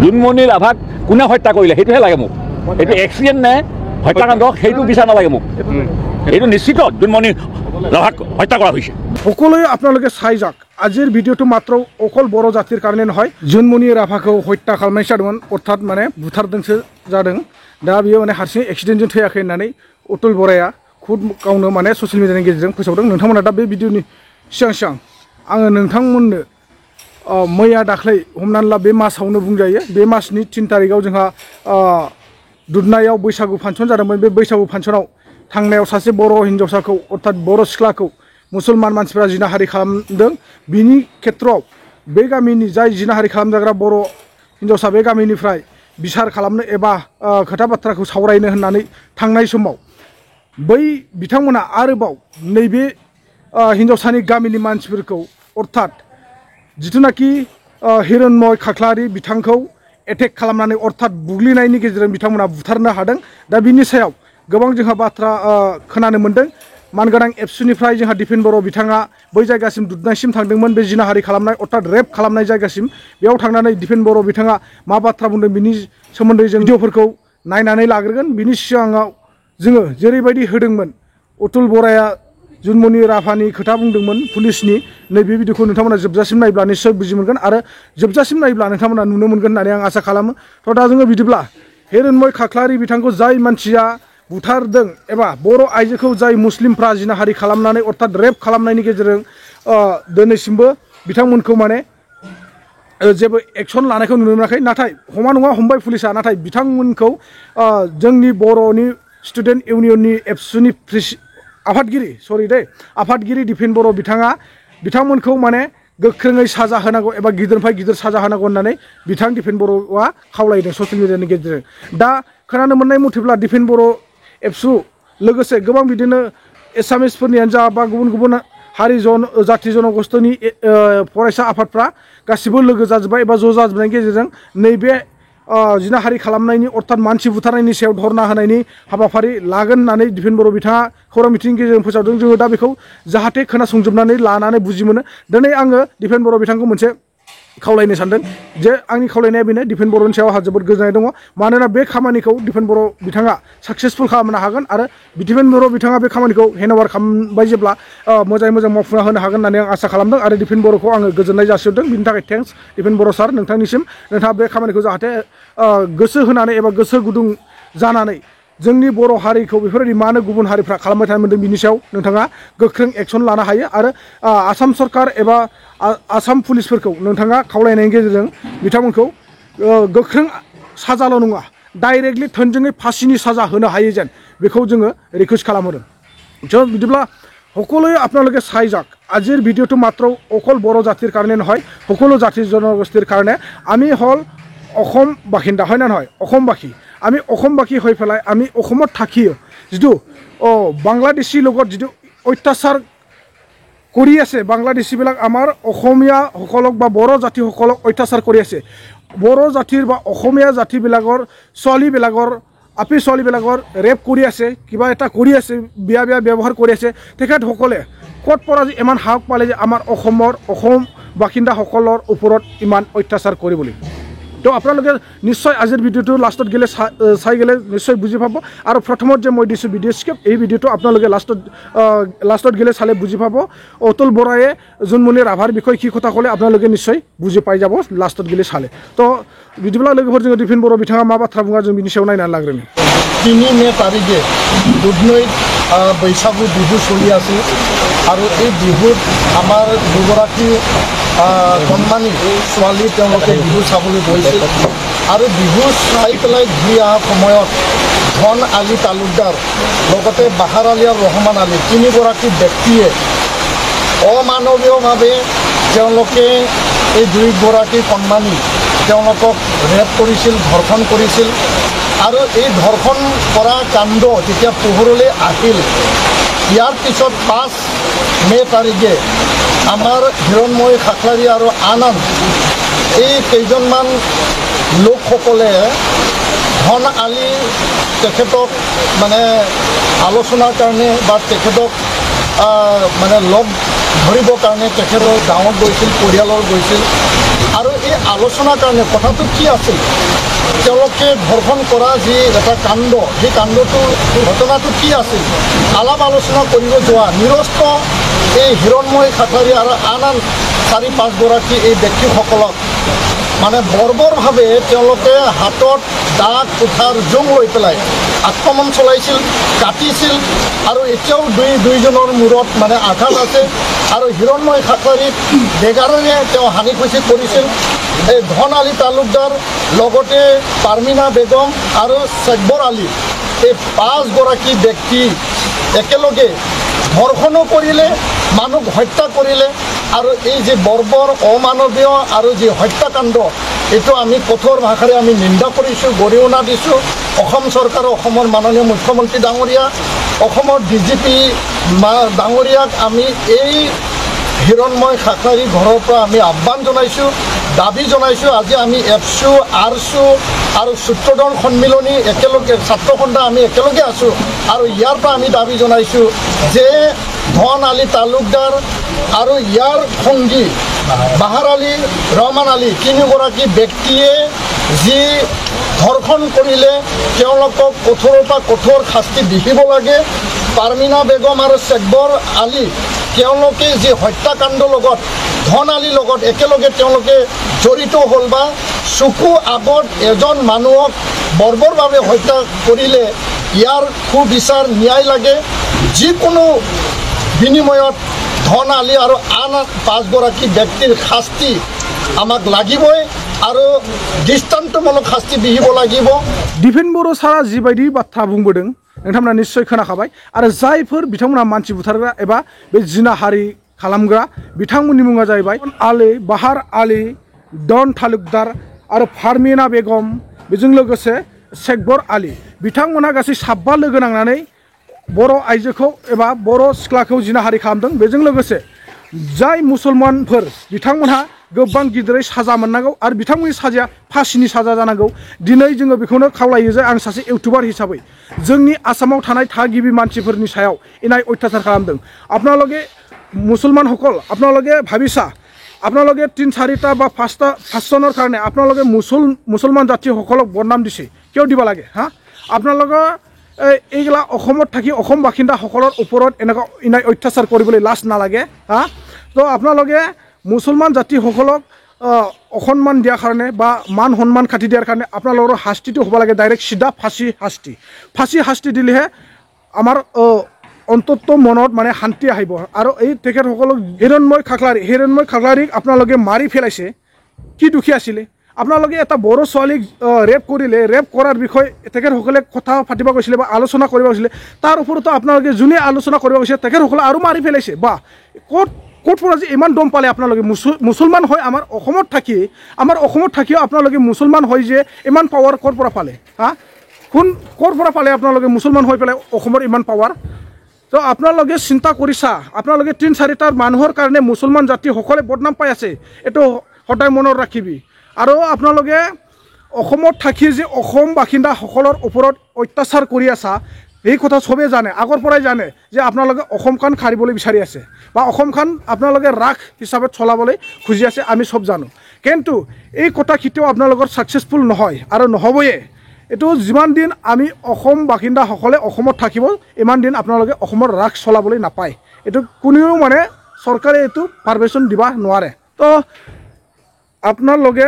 জোনমণি ৰাভাক কোনে হত্যা কৰিলে সেইটোহে লাগে মোক এইটো এক্সিডেণ্ট নে হত্যাকাণ্ড সেইটো বিচাৰ নালাগে মোক এইটো নিশ্চিত জোনমণি ৰাভাক হত্যা কৰা হৈছে সকলোৱে আপোনালোকে চাই যাওক আজিৰ ভিডিঅ'টো মাত্ৰ অকল বড় জাতিৰ কাৰণে নহয় জোনমণি ৰাভাखौ হত্যা খাलामनाय जादोंमोन अर्थात माने बुथारदोंसो जादों दा बियो माने हारसिं एक्सिडेन्टजों थैयाखै होननानै अतुल बराया खुद गावनो माने ससियेल मिडियानि गेजेरजों फोसावदों नोंथांमोना दा बे भिडिअ'नि सिगां आङो नोंथांमोननो मैया दाख्लै हमनानै ला बे मासावनो बुंजायो बे मासनि 3 तारिखआव जोंहा दुधनायाव बैसागु फांसन जादोंमोन बे बैसागु फांसनाव थांनायाव सासे बर' हिन्जावसाखौ अर्थात बर' सिख्लाखौ मुसलमान मानसिफोरा जिनाहारि खालामदों बिनि खेत्रआव बे गामिनि जाय जिनाहारि खालामजाग्रा बर' हिन्जावसा बे गामिनिफ्राय बिसार खालामनो एबा खोथा बाथ्राखौ सावरायनो होननानै थांनाय समाव बै बिथांमोना आरोबाव नैबे हिन्जावसानि गामिनि मानसिफोरखौ अर्थात जिथुनाखि हिरण्मय खाख्लारि बिथांखौ एटेक खालामनानै अर्थात बुग्लिनायनि गेजेरजों बिथांमोना बुथारनो हादों दा बिनि सायाव गोबां जोंहा बाथ्रा खोनानो मोन्दों मानगोनां एबसुनिफ्राय जोंहा दिपेन बर' बिथाङा बै जायगासिम दुधनायसिम थांदोंमोन बे जिनाहारि खालामनाय अर्थात रेप खालामनाय जायगासिम बेयाव थांनानै दिपेन बर' बिथाङा मा बाथ्रा बुंदों बिनि सोमोन्दै जों भिडिअफोरखौ नायनानै लाग्रोगोन बिनि सिगाङाव जोङो जेरैबायदि होदोंमोन अतुल बराया जन्मनि राभानि खोथा बुंदोंमोन पुलिसनि नैबे भिडिअखौ नोंथांमोना जोबजासिम नायब्ला निश्चय बुजि मोनगोन आरो जोबजासिम नायब्ला नोंथांमोना नुनो मोनगोन होननानै आं आसा खालामो थ' दा जोङो बिदिब्ला हिरण्मय खाख्लारि बिथांखौ जाय मानसिया बुथारदों एबा बर' आइजोखौ जाय मुस्लिमफ्रा जिनाहारि खालामनानै अर्थात रेप खालामनायनि गेजेरजों दिनैसिमबो बिथांमोनखौ माने जेबो एक्सन लानायखौ नुनो मोनाखै नाथाय हमा नङा हमबाय पुलिसा नाथाय बिथांमोनखौ जोंनि बर'नि स्टुडेन्ट इउनियननि एबसुनि आफादगिरि दिपेन बर' बिथाङा बिथांमोनखौ माने गोख्रोङै साजा होनांगौ एबा गिदिरनिफ्राय गिदिर साजा होनांगौ होननानै बिथां दिपेन बर'आ खावलायदों ससियेल मिडियानि गेजेरजों दा खोनानो मोननाय मथेब्ला दिपेन बर' एबसु लोगोसे गोबां बिदिनो एसामिसफोरनियानो जा बा गुबुन गुबुन हारि जाथि जनगोष्ठीनि फरायसा आफादफ्रा गासिबो लोगो जाजोब्बाय एबा ज' जाजोबनायनि गेजेरजों नैबे जिनाहारि खालामनायनि अर्थात मानसि बुथारनायनि सायाव धरना होनायनि हाबाफारि लागोन होननानै दिपेन बर' बिथाङा खौरां मिथिंनि गेजेरजों फोसावदों जोङो दा बेखौ जाहाथे खोनासंजोबनानै लानानै बुजि मोनो दिनै आङो दिपेन बर' बिथांखौ मोनसे खावलायनो सानदों जे आंनि खावलायनाया बेनो दिपेन बर'नि सायाव आंहा जोबोद गोजोननाय दङ मानोना बे खामानिखौ दिपेन बर' बिथाङा साक्सेसफुल खालामनो हागोन आरो दिपेन बर' बिथाङा बे खामानिखौ हेन्डअभार खालामबाय जेब्ला मोजाङै मोजां मावफुंना होनो हागोन होननानै आं आसा खालामदों आरो दिपेन बर'खौ आङो गोजोननाय जासिहरदों बिनि थाखाय थेंक्स दिपेन बर' सार नोंथांनिसिम नोंथाङा बे खामानिखौ जाहाथे गोसो होनानै एबा गोसो गुदुं जानानै जोंनि बर' हारिखौ बेफोरबायदि मानो गुबुन हारिफ्रा खालामबाय थानो मोन्दों बिनि सायाव नोंथाङा गोख्रों एक्सन लानो हायो आरो आसाम सरकार एबा आसाम पुलिसफोरखौ नोंथाङा खावलायनायनि गेजेरजों बिथांमोनखौ गोख्रों साजाल' नङा डाइरेक्टलि थोंजोङै फासिनि साजा होनो हायो जेन बेखौ जोङो रिकुवेस्ट खालामहरदों চ' বিদিবলা সকলোৱে আপোনালোকে চাই যাওক আজিৰ ভিডিঅ'টো মাত্ৰ অকল বড়ো জাতিৰ কাৰণে নহয় সকলো জাতি জনগোষ্ঠীৰ কাৰণে আমি হল অসম বাসিন্দা হয় না নহয় অসমবাসী আমি অসমবাসী হৈ পেলাই আমি অসমত থাকিও যিটো বাংলাদেশীৰ লগত যিটো অত্যাচাৰ কৰি আছে বাংলাদেশীবিলাক আমাৰ অসমীয়াসকলক বা বড়ো জাতিসকলক অত্যাচাৰ কৰি আছে বড়ো জাতিৰ বা অসমীয়া জাতিবিলাকৰ ছোৱালীবিলাকৰ আপি ছোৱালীবিলাকৰ ৰেপ কৰি আছে কিবা এটা কৰি আছে বিয়া ব্যৱহাৰ কৰি আছে তেখেতসকলে ক'ত পৰা ইমান সাহস পালে যে আমাৰ অসম বাসিন্দাসকলৰ ওপৰত ইমান অত্যাচাৰ কৰিবলৈ তো আপোনালোকে নিশ্চয় আজিৰ ভিডিঅ'টো লাষ্টত গেলে চাই গেলে নিশ্চয় বুজি পাব আৰু প্ৰথমত যে মই দিছোঁ ভিডিঅ' স্ক্ৰিপ্ট এই ভিডিঅ'টো আপোনালোকে লাষ্টত গেলে চালে বুজি পাব অতুল বৰায়ে জোনমণি ৰাভাৰ বিষয়ে কি কথা ক'লে আপোনালোকে নিশ্চয় বুজি পাই যাব লাষ্টত গেলে চালে তো बिदिब्ला लोगोफोर जोङो दिपेन बर' बिथाङा मा बाथ्रा बुङा जों बिनि सायाव नायनानै लाग्रोनि 3 मे तारिखे दुधनৈত बैसागु बिहु चलि আছিল আৰু এই বিহুত আমাৰ দুগৰাকী কণমানি ছোৱালী তেওঁলোকে বিহু চাবলৈ গৈছিল আৰু বিহু চাই পেলাই ঘূৰি অহা সময়ত ধন আলী তালুকদাৰ লগতে বাহাৰ আলী আৰু ৰহমান আলী তিনিগৰাকী ব্যক্তিয়ে অমানৱীয়ভাৱে তেওঁলোকে এই দুইগৰাকী কণমানি তেওঁলোকক ৰেপ কৰিছিল ধৰ্ষণ কৰিছিল আৰু এই ধৰ্ষণ কৰা কাণ্ড যেতিয়া পোহৰলৈ আহিল ইয়াৰ পিছত 5 মে তাৰিখে আমাৰ হিৰণ্ময় খাখ্লাৰী আৰু আন এই কেইজনমান লোকসকলে ধন আলী তেখেতক মানে আলোচনাৰ কাৰণে বা তেখেতক মানে লগ ধৰিবৰ কাৰণে তেখেতৰ গাঁৱত গৈছিল পৰিয়ালৰ গৈছিল আৰু এই আলোচনাৰ কাৰণে কথাটো কি আছিল তেওঁলোকে ধৰ্ষণ কৰা যি এটা কাণ্ড সেই কাণ্ডটো ঘটনাটো কি আছিল আলাপ আলোচনা কৰিব যোৱা নিৰস্ত এই হিৰণময় খাটাৰী আৰু আন 4-5 গৰাকী এই ব্যক্তিসকলক মানে বৰ্বৰভাৱে তেওঁলোকে হাতত দাগ কুঠাৰ জোং লৈ পেলাই আক্ৰমণ চলাইছিল কাটিছিল আৰু এতিয়াও দুইজনৰ মূৰত মানে আঘাত আছে আৰু হিৰণময় খাটাৰীক বেগাৰেৰে তেওঁ হানি খুচি কৰিছিল এই ধন আলী তালুকদাৰ লগতে পাৰ্মিনা বেগম আৰু চেকবৰ আলী এই 5 গৰাকী ব্যক্তি একেলগে ধৰ্ষণো কৰিলে মানুহ হত্যা কৰিলে আৰু এই যে বৰ্বৰ অমানৱীয় আৰু যে হত্যাকাণ্ড এইটো আমি কঠোৰ ভাষাৰে আমি নিন্দা কৰিছোঁ গৰিহণা দিছোঁ অসম চৰকাৰ অসমৰ মাননীয় মুখ্যমন্ত্ৰী ডাঙৰীয়া অসমৰ ডিজিপি ডাঙৰীয়াক আমি এই হিৰণময় খাটাৰী ঘৰৰ পৰা আমি আহ্বান জনাইছোঁ দাবী জনাইছোঁ আজি আমি এফচু আৰচু আৰু সূত্ৰধৰ সন্মিলনী একেলগে ছাত্ৰ সন্থা আমি একেলগে আছোঁ আৰু ইয়াৰ পৰা আমি দাবী জনাইছোঁ যে ধন আলী তালুকদাৰ আৰু ইয়াৰ সঙ্গী বাহাৰ আলী ৰহমান আলী 3 গৰাকী ব্যক্তিয়ে যি ধৰ্ষণ কৰিলে তেওঁলোকক কঠোৰৰ পৰা কঠোৰ শাস্তি বিহিব লাগে পাৰ্মিনা বেগম আৰু চেকবৰ আলী তেওঁলোকে যি হত্যাকাণ্ডৰ লগত ধন আলীৰ লগত একেলগে তেওঁলোকে জড়িত হ'ল বা চকু আগত এজন মানুহক বৰ্বৰভাৱে হত্যা কৰিলে ইয়াৰ সুবিচাৰ ন্যায় লাগে যিকোনো বিনিময়ত ধন আলী আৰু আন 5 গৰাকী ব্যক্তিৰ শাস্তি আমাক লাগিবই আৰু দৃষ্টান্তমূলক শাস্তি বিহিব লাগিব दिफेन बर' सारा जिबायदि बाथ्रा बुंबोदों नोंथांमोना निश्चय खोनाखाबाय आरो जायफोर बिथांमोना मानसि बुथारग्रा एबा बे जिनाहारि खालामग्रा बिथांमोननि मुङा जाहैबाय आली बाहार आली डन तालुकदार आरो फार्मिना बेगम बेजों लोगोसे शेखबर आली बिथांमोना गासै 7 लोगो नांनानै बर' आइजोखौ एबा बर' सिख्लाखौ जिनाहारि खालामदों बेजों लोगोसे जाय मुसलमानफोर बिथांमोनहा गोबां गिदिरै साजा मोननांगौ आरो बिथांमोननि साजाया फासिनि साजा जानांगौ दिनै जोङो बेखौनो खावलायो जे आं सासे इउटुबार हिसाबै जोंनि आसामाव थानाय थागिबि मानसिफोरनि सायाव इनाय अत्याचार खालामदों आपनालोगे मुसलमान हकल आपनालोगे भाबिसा आपनालोगे 3-4টা বা 5জনৰ কাৰণে आपनालोगे मुसलमान জাতি সকলক বদনাম দিছে কিয় দিব লাগে হা आपनालोगे এইগলা অসমত থাকি অসম বাসিন্দা সকলৰ ওপৰত এনেকা ইনাই অত্যাচাৰ কৰিবলৈ লাজ নালাগে হা তো আপোনালোকে মুছলমান জাতি সকলক অসন্মান দিয়াৰ কাৰণে বা মান সন্মান কাটি দিয়াৰ কাৰণে আপোনালোকৰ শাস্তিটো হ'ব লাগে ডাইৰেক্ট সিধা ফাঁসি শাস্তি দিলেহে আমাৰ অন্তত মনত মানে শান্তি আহিব আৰু এই তেখেতসকলক হিৰণময় খাগলাৰীক আপোনালোকে মাৰি ফেলাইছে কি দুখী আছিলে আপোনালোকে এটা বড় ছোৱালীক ৰেপ কৰিলে ৰেপ কৰাৰ বিষয় তেখেতসকলে কথা পাতিব গৈছিলে বা আলোচনা কৰিব গৈছিলে তাৰ ওপৰতো আপোনালোকে যোনে আলোচনা কৰিব গৈছে তেখেতসকলে আৰু মাৰি ফেলাইছে বা ক'ত পৰা যে ইমান দম পালে আপোনালোকে মুছলমান হয় আমাৰ অসমত থাকিও আপোনালোকে মুছলমান হয় যে ইমান পাৱাৰ ক'ৰ পৰা পালে হা ক'ৰ পৰা পালে আপোনালোকে মুছলমান হৈ পেলাই অসমৰ ইমান পাৱাৰ তো আপোনালোকে চিন্তা কৰিছা আপোনালোকে 3-4টা মানুহৰ কাৰণে মুছলমান জাতি সকলে বদনাম পাই আছে এইটো সদায় মনত ৰাখিবি আৰু আপোনালোকে অসমত থাকি যে অসম বাসিন্দা সকলৰ ওপৰত অত্যাচাৰ কৰি আছা এই কথা সবে জানে আগৰ পৰাই জানে যে আপোনালোকে অসমখন খাৰিবলৈ বিচাৰি আছে বা অসমখন আপোনালোকে ৰাখ হিচাপে চলাবলৈ খুজি আছে আমি সব জানো কিন্তু এই কথা কেতিয়াও আপোনালোকৰ সাকসেসফুল নহয় আৰু নহবয়ে এটো যিমান দিন আমি অসম বাসিন্দা সকলে অসমত থাকিব ইমান দিন আপোনালোকে অসমৰ ৰাখ চলাবলৈ নাপায় এটো কোনেও মানে চৰকাৰে এটো পাৰমিশন দিবা নোৱাৰে তো আপোনালোকে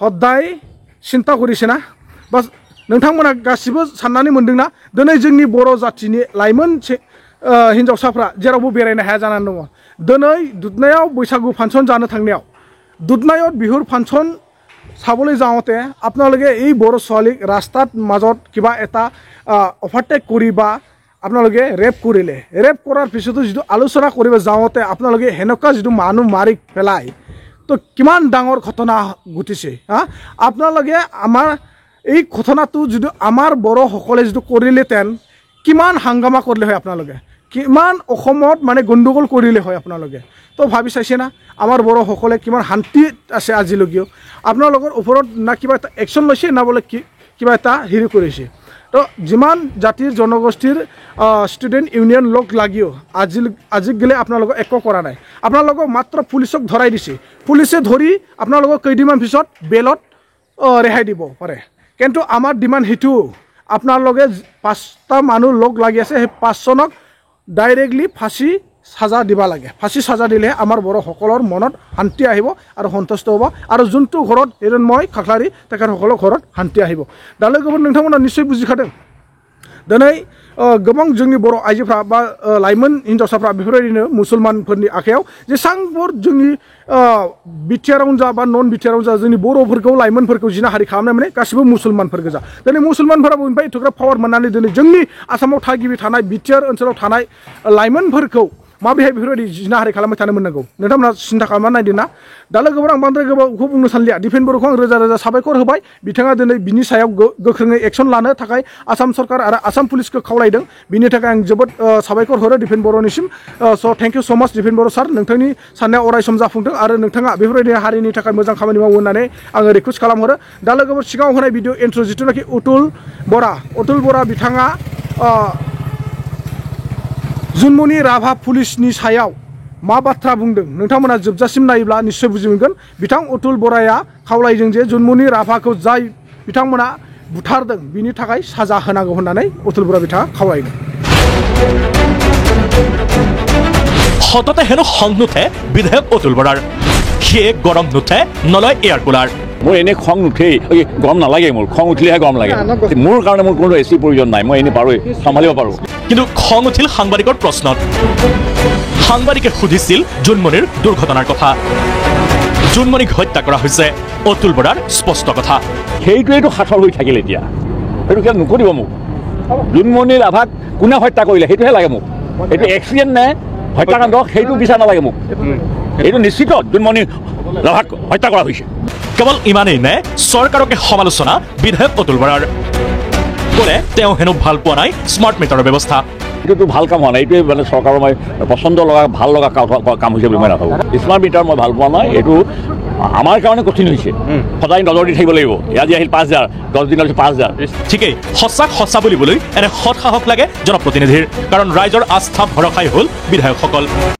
সদায় চিন্তা কৰিছে না বাস नोंथांमोना गासिबो साननानै मोनदोंना दिनै जोंनि बर' जातिनि लाइमोन हिन्जावसाफ्रा जेरावबो बेरायनो हाया जानानै दङ दिनै दुधनायाव बैसागु फांसन जानो थांनायाव दुधनायाव बिहुर फांसन চাবলৈ যাওঁতে আপোনালোকে এই বড় ছোৱালীক ৰাস্তাত মাজত কিবা এটা অভাৰটেক কৰি বা আপোনালোকে ৰেপ কৰিলে ৰেপ কৰাৰ পিছতো যিটো আলোচনা কৰিব যাওঁতে আপোনালোকে হেনকা যিটো মানুহ মাৰি পেলাই তো কিমান ডাঙৰ ঘটনা ঘটিছে হা আপোনালোকে আমাৰ এই ঘটনাটো যদি আমাৰ বড় সকলে যদি কৰিলেতেন কিমান হাংগামা কৰিলে হয় আপোনালোকে কিমান অসমত মানে গণ্ডগোল কৰিলে হয় আপোনালোকে তো ভাবি চাইছে না আমাৰ বড় সকলে কিমান শান্তি আছে আজিলৈকেও আপোনালোকৰ ওপৰত না কিবা এটা একশ্যন লৈছে না বোলে কিবা এটা হেৰি কৰিছে তো যিমান জাতিৰ জনগোষ্ঠীৰ ষ্টুডেণ্ট ইউনিয়ন লগ লাগিও আজি গেলে আপোনালোকক একো কৰা নাই আপোনালোকক মাত্ৰ পুলিচক ধৰাই দিছে পুলিচে ধৰি আপোনালোকক কেইদিনমান পিছত বেলত ৰেহাই দিব পাৰে কিন্তু আমাৰ ডিমাণ্ড সেইটো আপোনালোকে 5টা মানুহ লগ লাগি আছে সেই 5জনক ডাইৰেক্টলি ফাঁচি সাজা দিবা লাগে ফাঁচি সাজা দিলে আমাৰ বড়োসকলৰ মনত শান্তি আহিব আৰু সন্তুষ্ট হ'ব আৰু যোনটো ঘৰত হিৰণ্ময় খাখলাৰী তেখেতসকলৰ ঘৰত শান্তি আহিব দালৈ গবৰ নोंथांमोना নিশ্চয় বুজিखादों दिनै गोबां जोंनि बर' आइजोफ्रा बा लाइमोन हिन्जावसाफ्रा बेफोरबायदिनो मुसलमानफोरनि आखायाव जेसांफोर जोंनि बिटिआरावनो जा बा नन बिटिआरावनो जा जोंनि बर'फोरखौ लाइमोनफोरखौ जिनाहारि खालामनाय माने गासिबो मुसलमानफोर गोजा दिनै मुसलमानफोराबो ओमफ्राय एथ'ग्राब पावार मोननानै दिनै जोंनि आसामाव थागिबि थानाय बिटिआर ओनसोलाव थानाय लाइमोनफोरखौ माबोरैहाय बेफोरबायदि जिनाहारि खालामबाय थानो मोननांगौ नोंथांमोना सिन्था खालामना नायदों ना दालाय गोबां आं बांद्राय गोबावखौ बुंनो सानलिया दिफेन बर'खौ आं रोजा रोजा साबायखर होबाय बिथाङा दिनै बिनि सायाव गोख्रोङै एक्सन लानो थाखाय आसाम सरकार आरो आसाम पुलिसखौ खावलायदों बिनि थाखाय आं जोबोद साबायखर हरो दिफेन बर'निसिम स' थेंक इउ स' माच दिफेन बर' सार नोंथांनि साननाया अराय सम जाफुंथों आरो नोंथाङा बेफोरबायदि हारिनि थाखाय मोजां खामानि मावो होननानै आङो रिकुवेस्ट खालामहरो दालाय गोबां सिगाङाव होनाय भिडिअ इन्ट्र जिथुनाखि अतुल बरा बिथाङा जुनमनि राभा पुलिसनि सायाव मा बाथ्रा बुंदों नोंथांमोना जोबजासिम नायोब्ला निश्चय बुजि मोनगोन बिथां अतुल बराया खावलायदों जे जुनमनि राभाखौ जाय बिथांमोना बुथारदों बिनि थाखाय साजा होनांगौ होननानै अतुल बरा बिथाङा खावलायदों সততে হেনো খং নুঠে বিধায়ক অতুল বৰাৰ সিয়ে গৰম নুঠে নলয় এয়াৰ কুলাৰ মোৰ এনে খং নুঠেই গৰম নালাগে মোৰ খং উঠিলেহে গৰম লাগে মোৰ কাৰণে মোৰ কোনো এচি প্ৰয়োজন নাই মই এনে পাৰোঁ চম্ভালিব পাৰোঁ কিন্তু খং উঠিল সাংবাদিকৰ প্ৰশ্নত সাংবাদিকে সুধিছিল জোনমণিৰ দুৰ্ঘটনাৰ কথা জোনমণিক হত্যা কৰা হৈছে অতুল বৰাৰ স্পষ্ট কথা সেইটোৱেইটো সাঁথৰ হৈ থাকিল এতিয়া সেইটো কিয় নকৰিব মোক জোনমণি ৰাভাক কোনে হত্যা কৰিলে সেইটোহে লাগে মোক এইটো এক্সিডেণ্ট নে হত্যাকাণ্ড সেইটো বিচাৰ নালাগে মোক এইটো নিশ্চিত জোনমণি ৰাভাক হত্যা কৰা হৈছে কেৱল ইমানেই নে চৰকাৰকে সমালোচনা বিধায়ক অতুল বৰাৰ ক'লে তেওঁ হেনো ভাল পোৱা নাই স্মাৰ্ট মিটাৰৰ ব্যৱস্থা এইটোতো ভাল কাম হোৱা নাই এইটোৱে মানে চৰকাৰৰ মই পচন্দ লগা ভাল লগা কাম হৈছে বুলি মই নাভাবোঁ স্মাৰ্ট মিটাৰ মই ভাল পোৱা নাই এইটো আমাৰ কাৰণে কঠিন হৈছে সদায় নজৰ দি থাকিব লাগিব আজি আহিল 5,000 10 দিনৰ পিছত 5,000 ঠিকেই সঁচা বুলিবলৈ এনে সৎ সাহস লাগে জনপ্ৰতিনিধিৰ কাৰণ ৰাইজৰ আস্থা ভৰসাই হ'ল বিধায়কসকল